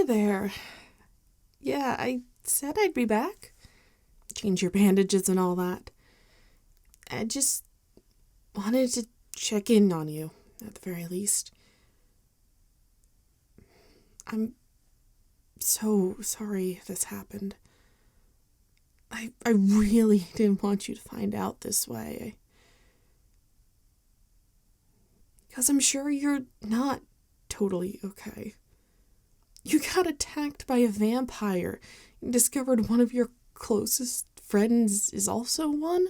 Hey there. Yeah, I said I'd be back. Change your bandages and all that. I just wanted to check in on you, at the very least. I'm so sorry this happened. I really didn't want you to find out this way. Because I'm sure you're not totally okay. You got attacked by a vampire and discovered one of your closest friends is also one.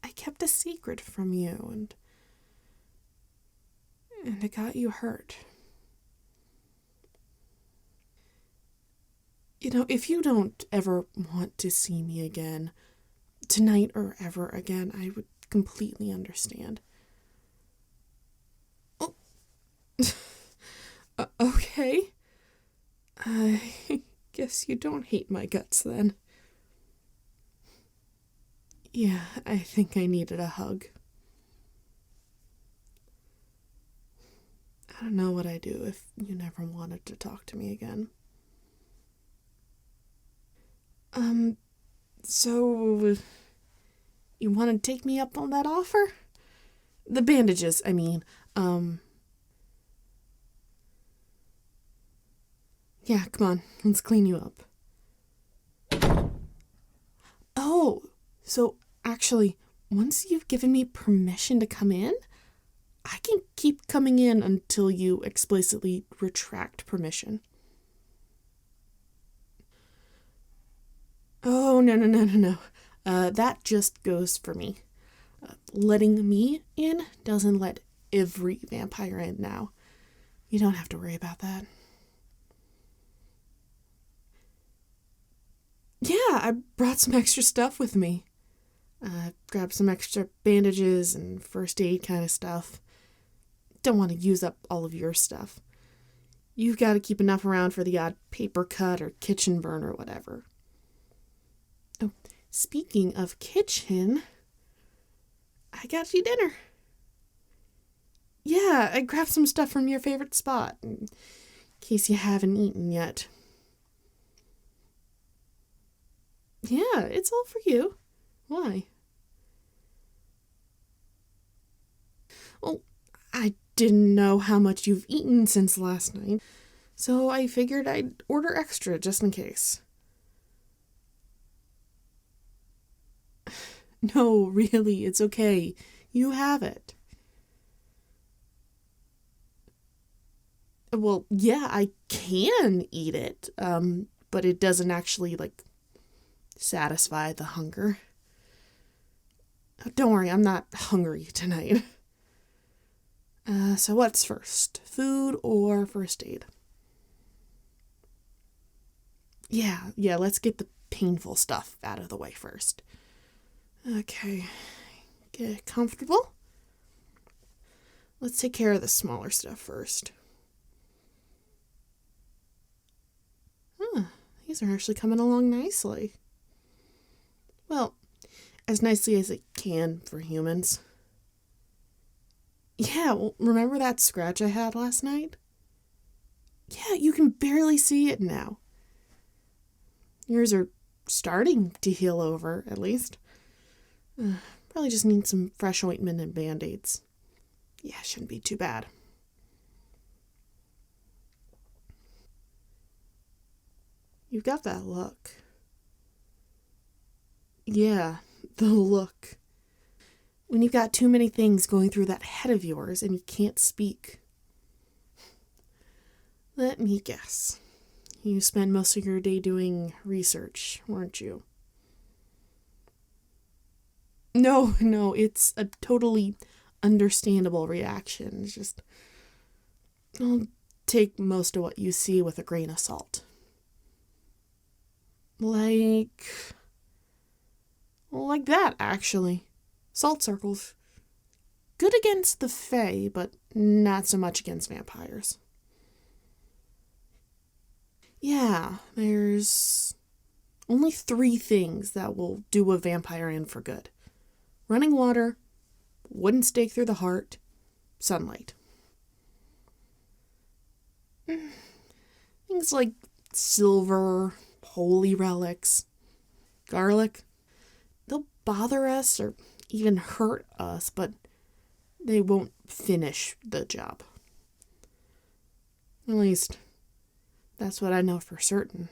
I kept a secret from you and it got you hurt. You know, if you don't ever want to see me again, tonight or ever again, I would completely understand. Oh, okay. I guess you don't hate my guts then. Yeah, I think I needed a hug. I don't know what I'd do if you never wanted to talk to me again. So you want to take me up on that offer? The bandages, I mean. Yeah, come on, let's clean you up. Oh, so actually, once you've given me permission to come in, I can keep coming in until you explicitly retract permission. Oh, no. That just goes for me. Letting me in doesn't let every vampire in now. You don't have to worry about that. Yeah, I brought some extra stuff with me. Grabbed some extra bandages and first aid kind of stuff. Don't want to use up all of your stuff. You've got to keep enough around for the odd paper cut or kitchen burn or whatever. Oh, speaking of kitchen, I got you dinner. Yeah, I grabbed some stuff from your favorite spot, in case you haven't eaten yet. Yeah, it's all for you. Why? Well, I didn't know how much you've eaten since last night, so I figured I'd order extra just in case. No, really, it's okay. You have it. Well, yeah, I can eat it, but it doesn't actually, satisfy the hunger. Don't worry, I'm not hungry tonight. So what's first? Food or first aid? Yeah, let's get the painful stuff out of the way first. Okay, get comfortable. Let's take care of the smaller stuff first. These are actually coming along nicely. Well, as nicely as it can for humans. Yeah, well, remember that scratch I had last night? Yeah, you can barely see it now. Yours are starting to heal over, at least. Probably just need some fresh ointment and band-aids. Yeah, shouldn't be too bad. You've got that look. Yeah, the look. When you've got too many things going through that head of yours and you can't speak. Let me guess. You spent most of your day doing research, weren't you? No, it's a totally understandable reaction. It's just, I'll take most of what you see with a grain of salt. Like that, actually. Salt circles. Good against the Fae, but not so much against vampires. Yeah, there's only 3 things that will do a vampire in for good. Running water, wooden stake through the heart, sunlight. Things like silver, holy relics, garlic. They'll bother us or even hurt us, but they won't finish the job. At least, that's what I know for certain.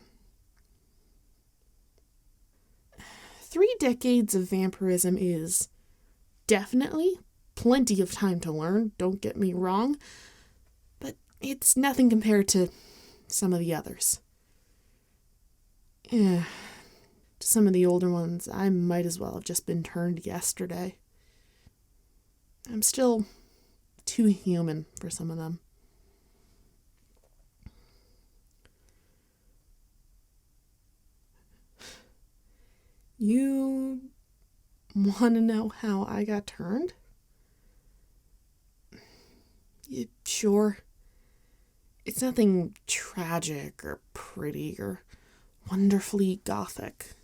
3 decades of vampirism is definitely plenty of time to learn, don't get me wrong, but it's nothing compared to some of the others. Yeah, to some of the older ones, I might as well have just been turned yesterday. I'm still too human for some of them. You want to know how I got turned? You sure? It's nothing tragic or pretty or wonderfully gothic.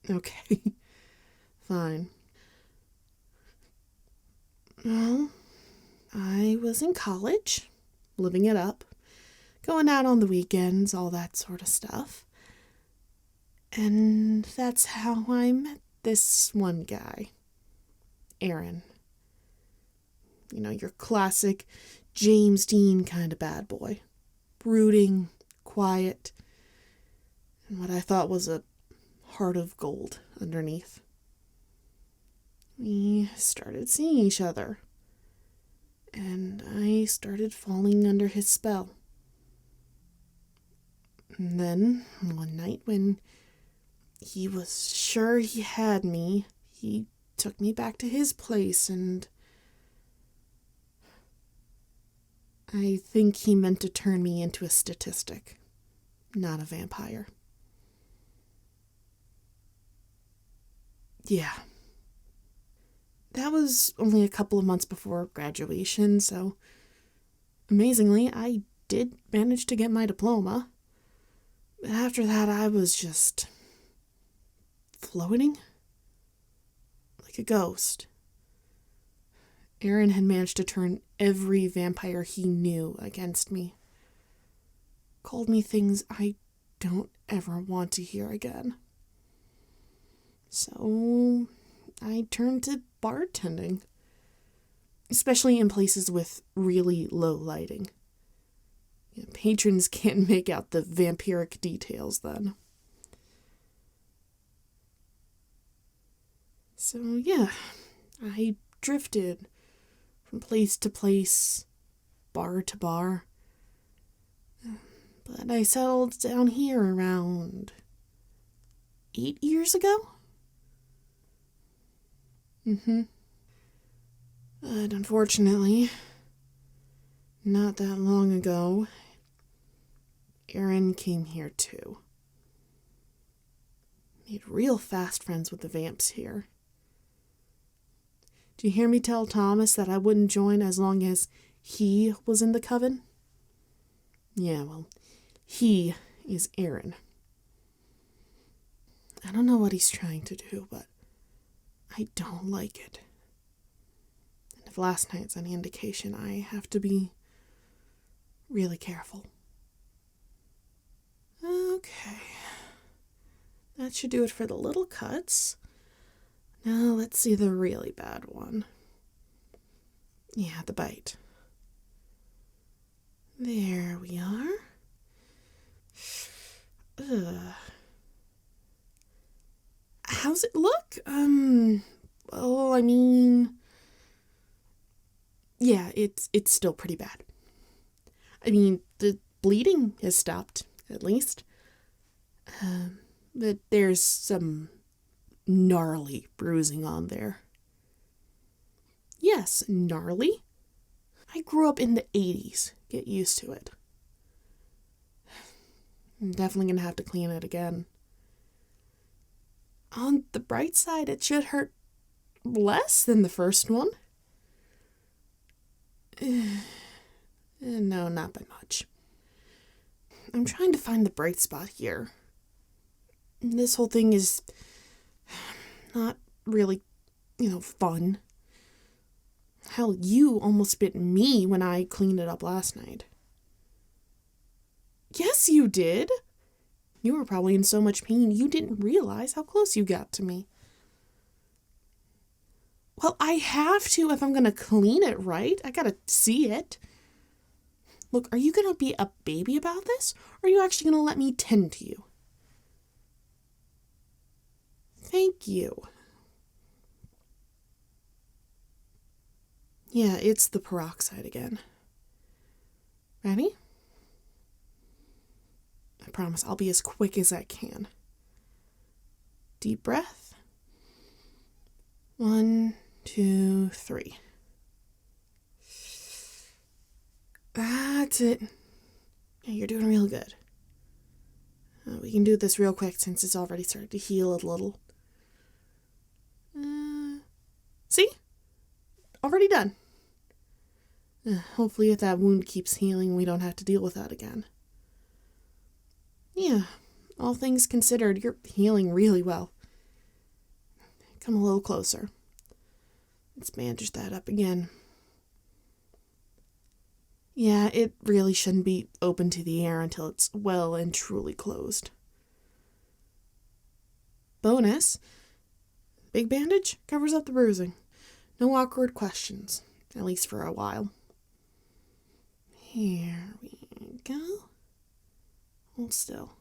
Okay, fine. Well, I was in college, living it up, going out on the weekends, all that sort of stuff. And that's how I met this one guy, Aaron. You know, your classic James Dean kind of bad boy. Brooding, quiet, and what I thought was a heart of gold underneath. We started seeing each other, and I started falling under his spell. And then, one night when he was sure he had me, he took me back to his place, and I think he meant to turn me into a statistic, not a vampire. Yeah. That was only a couple of months before graduation, so amazingly, I did manage to get my diploma. But after that, I was just floating like a ghost. Aaron had managed to turn every vampire he knew against me. Called me things I don't ever want to hear again. So I turned to bartending, especially in places with really low lighting. Patrons can't make out the vampiric details then. So yeah, I drifted from place to place, bar to bar. But I settled down here around 8 years ago. But unfortunately, not that long ago, Aaron came here too. Made real fast friends with the vamps here. Do you hear me tell Thomas that I wouldn't join as long as he was in the coven? Yeah, well, he is Aaron. I don't know what he's trying to do, but I don't like it. And if last night's any indication, I have to be really careful. Okay. That should do it for the little cuts. Now let's see the really bad one. Yeah, the bite. There we are. Ugh. How's it look? Well, I mean, yeah, it's still pretty bad. I mean, the bleeding has stopped, at least. But there's some gnarly bruising on there. Yes, gnarly. I grew up in the 80s. Get used to it. I'm definitely gonna have to clean it again. On the bright side, it should hurt less than the first one. No, not by much. I'm trying to find the bright spot here. This whole thing is not really, fun. Hell, you almost bit me when I cleaned it up last night. Yes, you did. You were probably in so much pain you didn't realize how close you got to me. Well, I have to if I'm going to clean it, right? I gotta see it. Look, are you going to be a baby about this? Or are you actually going to let me tend to you? Thank you. Yeah, it's the peroxide again. Ready? I promise I'll be as quick as I can. Deep breath. 1, 2, 3. That's it. Yeah, you're doing real good. We can do this real quick since it's already started to heal a little. See? Already done. Hopefully if that wound keeps healing, we don't have to deal with that again. Yeah, all things considered, you're healing really well. Come a little closer. Let's bandage that up again. Yeah, it really shouldn't be open to the air until it's well and truly closed. Bonus, big bandage covers up the bruising. No awkward questions, at least for a while. Here we go. Hold still.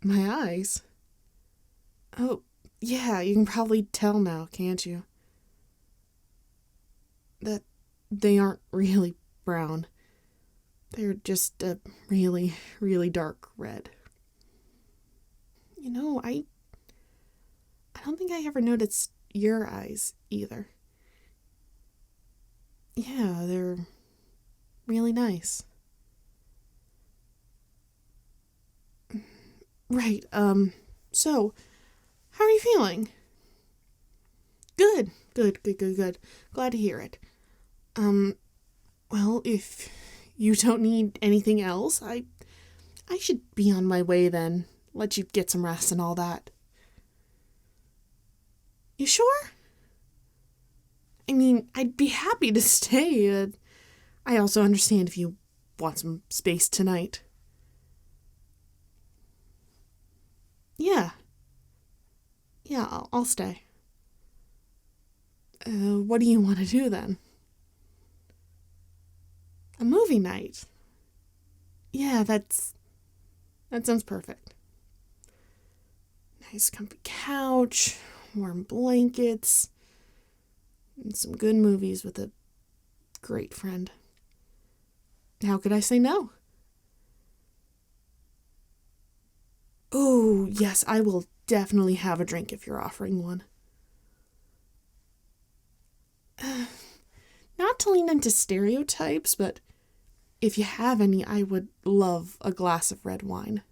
My eyes? Oh, yeah, you can probably tell now, can't you? That they aren't really brown. They're just a really, really dark red. You know, I don't think I ever noticed your eyes either. Yeah, they're really nice. Right, so, how are you feeling? Good. Glad to hear it. Well, if you don't need anything else, I should be on my way then. Let you get some rest and all that. You sure? I mean, I'd be happy to stay. I also understand if you want some space tonight. Yeah. Yeah, I'll stay. What do you want to do then? A movie night? Yeah, that sounds perfect. Nice comfy couch, warm blankets, and some good movies with a great friend. How could I say no? Oh, yes, I will definitely have a drink if you're offering one. Not to lean into stereotypes, but if you have any, I would love a glass of red wine.